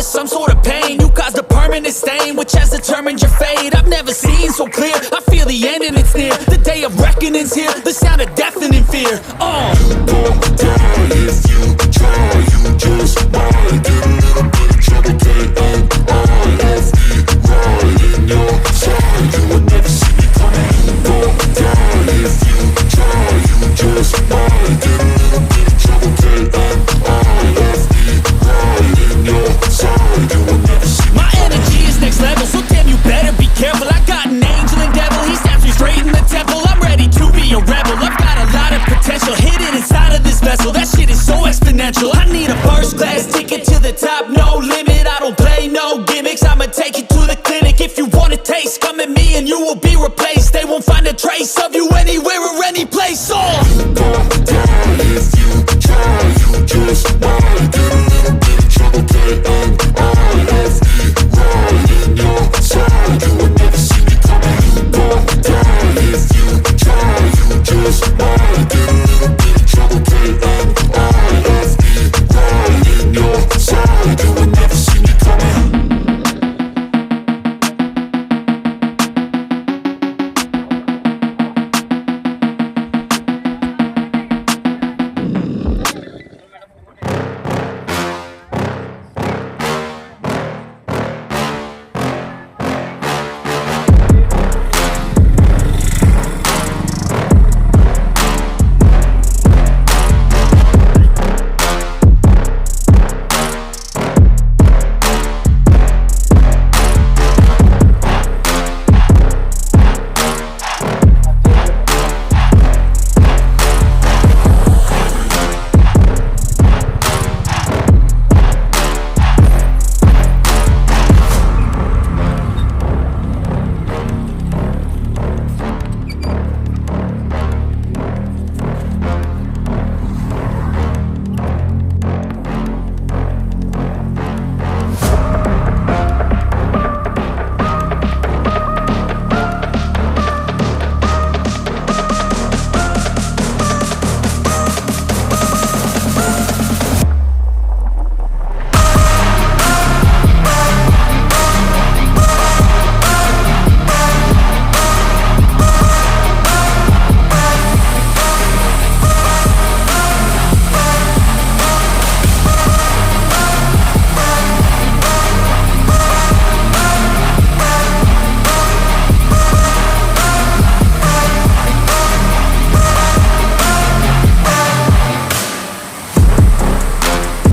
of some sort of pain. You caused a permanent stain, which has determined your fate. I've never seen so clear, I feel the end and it's near. The day of reckoning's here, the sound of deafening fear. You gon' die if you try. You just might get a little bit of trouble, KMI. Right in your side, you would never see me coming. You gon' die if you try. You just might get a little bit of trouble, KMI. Right in your side, you would never see me. My energy is next level, so damn you better be careful. I got an angel and devil, he snaps me straight in the temple. I'm ready to be a rebel, I've got a lot of potential hidden inside of this vessel. That shit is so exponential. I need a first class ticket to the top, no limit. I don't play no gimmicks, I'ma take you to the clinic. If you want a taste, come at me and you will be replaced. They won't find a trace of you anywhere or any place. You gon' die